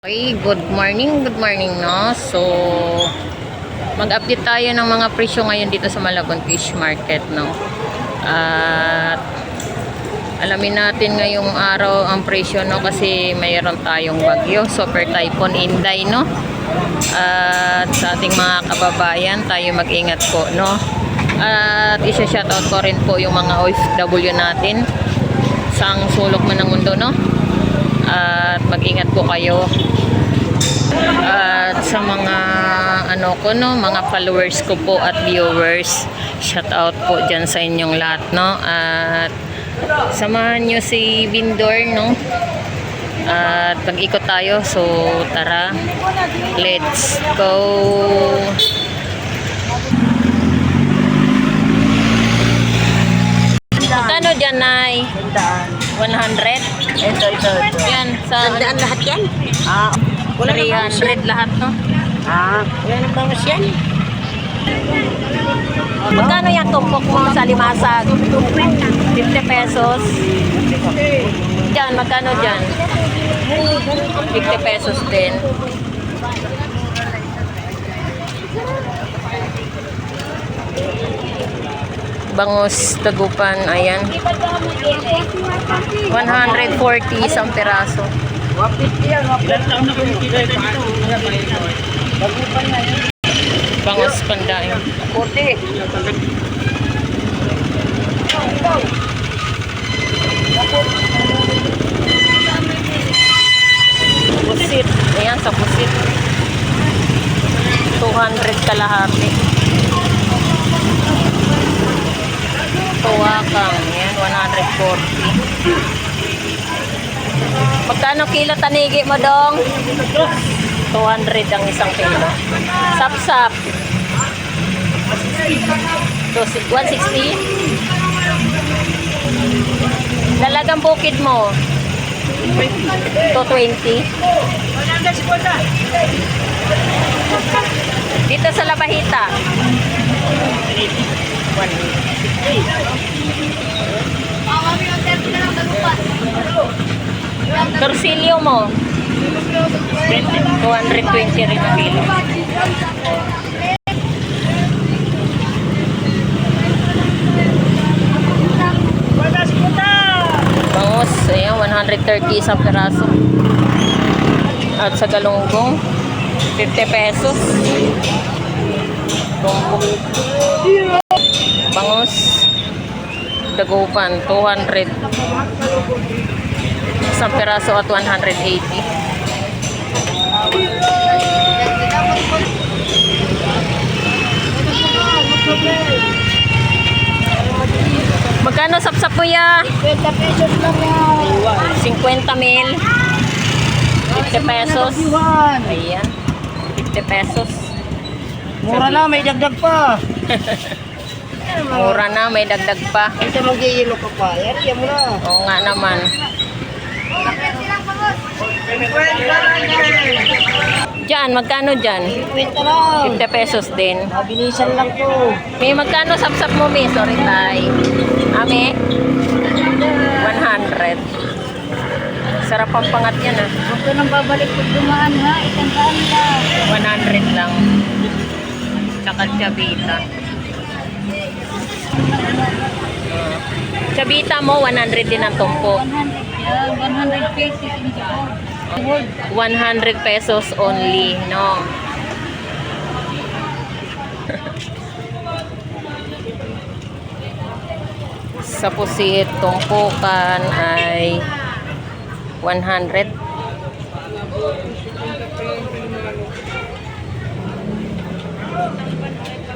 Okay, good morning no. So, mag-update tayo ng mga presyo ngayon dito sa Malabon Fish Market no. At alamin natin ngayong araw ang presyo no kasi mayroon tayong bagyo, Super Typhoon Inday no. At sa ating mga kababayan, tayo mag-ingat po no. At isa-shoutout ko rin po yung mga OFW natin sa sulok man ng mundo no. At mag-ingat po kayo. At sa mga mga followers ko po at viewers, shout out po dyan sa inyong lahat no. At samahan nyo si Vindor no. At pag-ikot tayo, so tara, let's go. Magkano dyan, Nay? 100? Ito. Yan, sa Tandaan lahat yan? 300 lahat, no? Wala nang bangus yan. Magkano yung tumpok mo sa limasag? 50 pesos. Diyan, magkano dyan? 50 pesos din. Bangus Dagupan, ayan. 140 isang peraso. Bangus Pandaing. Puti. Pusit. Ayan, sa pusit. 200 kalahati. Tuwakang. Ayan, 140. Magkano kilo tanigi mo, Dong? 200 ang isang kilo. Sap-sap. 160. Dalagang bukid mo. 220. Dito sa Labahita. 180. Torsilyo mo. 220 rin ang kilo. Bangus, ayan, 130 isang peraso. At sa galunggong, 50 pesos. Bangus, Dagupan, 200. Isang peraso at 180. Magkano sapsap mo ya? 50 pesos lang yan. 50 mil. 50 pesos. Ayan. 50 pesos. Mura na, may dagdag pa. Mura na, may dagdag pa. Ito mag-iilo ka pa. Yan mo na. Oo nga naman. Diyan, magkano dyan? 50 lang. 50 pesos din. Mabilisan lang to. May magkano sapsap mo, May? Sorry, tay. Ame? 100. Sarap ang pangat yan, ah. Huwag ka nang babalik pag dumaan ha. Itandaan lang. 100 lang. Tsaka chabita. Chabita mo, 100 din ang tumpok. 100 pesos. 100 pesos only, no? Sa pusit, tumpukan ay 100.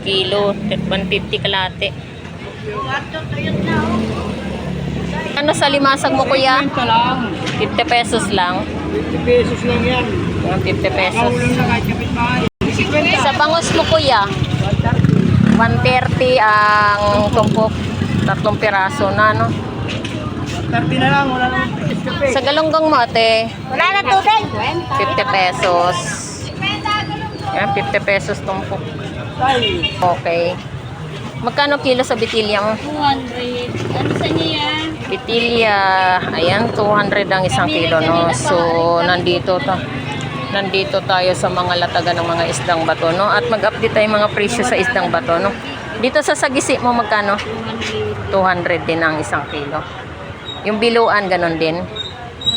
Kilo, 150 kalate. Ano sa limasag mo, kuya? 50 pesos lang. 50 pesos lang yan. 50 pesos. Na kahit kapit bahay. 50. Sa bangus mo, kuya? 130 ang tumpok. 3 piraso na, no? 30 na lang, wala nang kape. Sa galunggong mo, ate? Wala na tubig. 50 pesos. Yan, 50 pesos tumpok. Okay. Magkano kilo sa bitilya mo? 200. Ano sa niya? Bitilya, ayan, 200 ang isang kilo, no? So, nandito to. Nandito tayo sa mga latagan ng mga isdang bato, no? At mag-update tayo mga presyo sa isdang bato, no? Dito sa sagisi mo magkano? 200 din ang isang kilo. Yung biluan ganon din.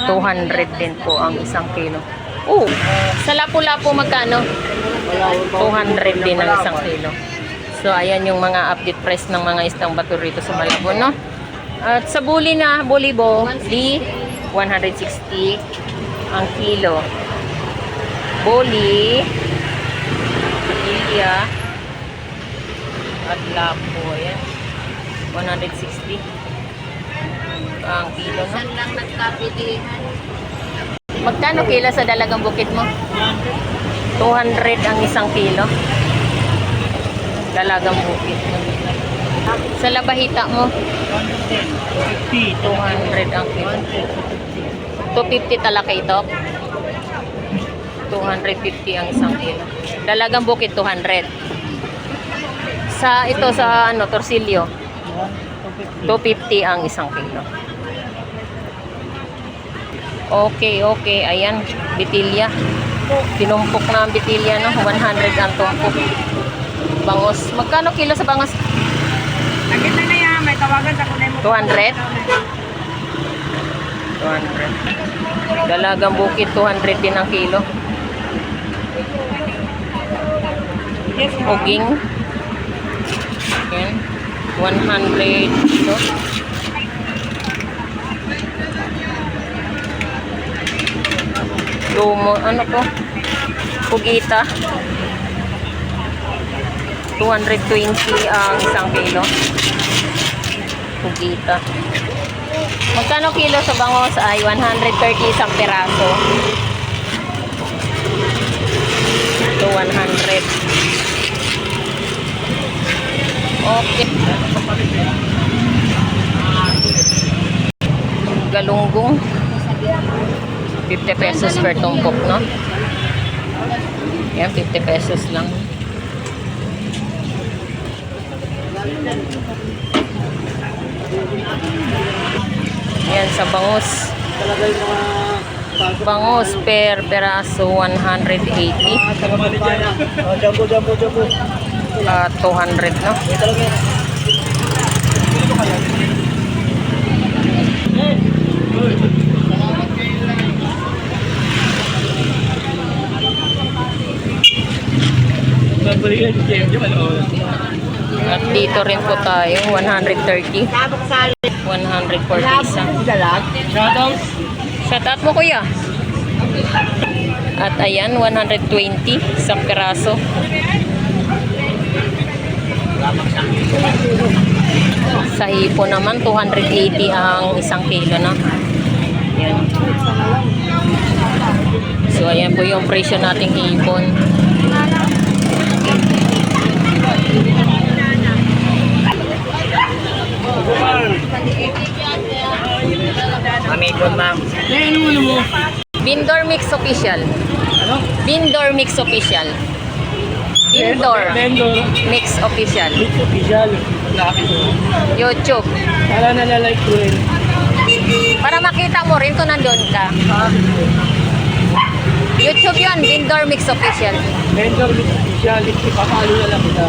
200 din po ang isang kilo. Oh, sa lapu-lapu magkano? 200 din ang isang kilo. So ayan yung mga update price ng mga isdang bato rito sa Malabon, no? At sa buli na, bulibo, di 160 ang kilo. Boli, Ilya, at lapo, ayan. 160 ang kilo, no? Saan lang nagkapilihan? Magkano kilo sa dalagang bukid mo? 200 ang isang kilo. Dalagang bukid. Sa labahita mo? 200 ang kilo. 250 talaka ito. 250 ang isang kilo. Dalagang bukid 200. Sa ito sa ano Torsilyo 250 ang isang kilo. Okay, ayan, bitilya. Tinumpok na ang bitilya, no? 100 ang tumpok. Bangos. Magkano kilo sa bangos? Agad na yan, may tawagan sa kunay mo. 200. 200. Dalagang bukid 200 din ang kilo. Yes, Uging. Ayan. 100 kilo. Lumo, ano po? Pugita. 220 ang isang kilo. Pugita. Magkano kilo sa bangos? Ay 130 isang piraso. So 100. Okay. Galunggong. 50 pesos per tumpok, no? Yan, 50 pesos lang. Yan, sa bangus. Bangus per peraso, 180. Jumbo. 200, no? At dito rin po tayo, 130. 140 isa. Shout out mo, kuya. At ayan, 120 sa peraso. Sa hipo naman, 280 ang isang kilo, no? Yan. So, ayan po yung presyo nating hipon. Mamipon, ma'am. Ano mo? Bindor Mix Official. Ano? Bindor Mix Official. Bindor Mix Official. Official. YouTube. Para nalalike ko rin. Para makita mo rin kung nandun ka. YouTube yun, Bindor Mix Official. Vendor with official. Ipapalo na lang kita.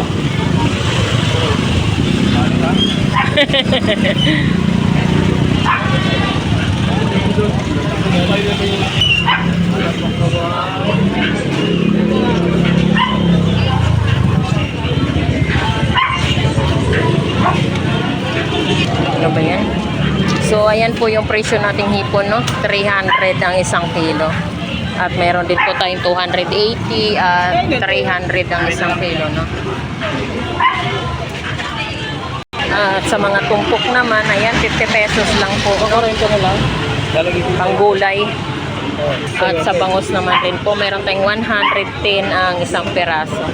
Ano ba yan? So, ayan po yung presyo nating hipon, no? 300 ang isang kilo. At meron din po tayong 280 at 300 ang isang kilo, no? At sa mga tumpok naman, ayan, 50 pesos lang po, no? Pang gulay. At sa bangus naman rin po, meron tayong 110 ang isang peraso.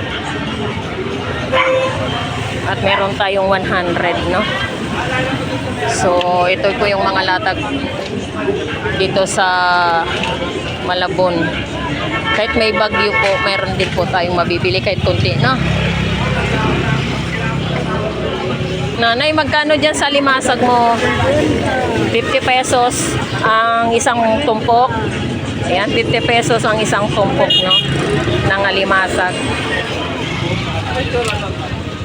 At meron tayong 100, no? So, ito po yung mga latag dito sa Malabon. Kahit may bagyo po, meron din po tayong mabibili kahit kunti, no? Nanay, magkano dyan sa limasag mo? 50 pesos ang isang tumpok. Ayan, 50 pesos ang isang tumpok, no? Ng alimasag.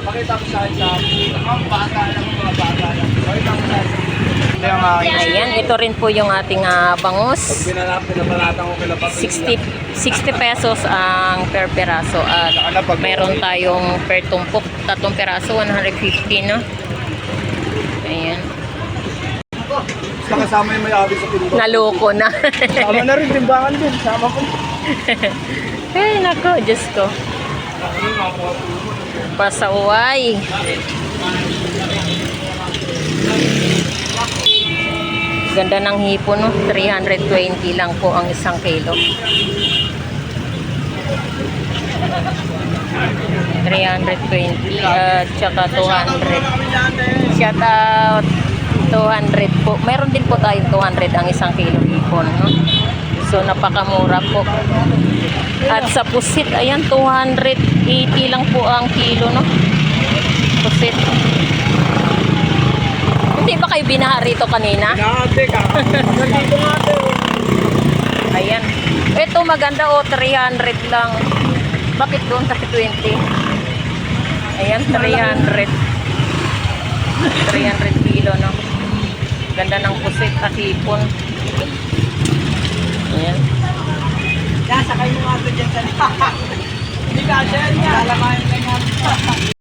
Pakita ko sa ang bata lang, mga bata lang. Pakita ko sa ito yung Ayan, ito rin po yung ating bangus. pinabalatan ko kila 60 pesos ang per peraso. At meron tayong per tumpok, 3 peraso, 150, no? Ayan. Kasama yung may-ari sa pinto. Naloko na. Sama na rin, timbangan din. Sama ko. Ay, nako, Diyos ko. Pasaway. Ganda ng hipon, no? 320 lang po ang isang kilo. 320 at saka 200. Shout out 200 po. Meron din po tayong 200 ang isang kilo hipon, no? So napakamura po. At sa pusit, ayan, 280 lang po ang kilo, no? Pusit. Hindi ba kayo binaha rito kanina? Nate ka. Nandito nga ate. Ayan. Ito maganda, 300 lang. Bakit doon sa 20? Ayan, 300. 300 kilo, no? Ganda ng pusit at hipon. Ayan. Sakay mo nga ito dyan sa Hindi ka dyan. Alamahin lang nga.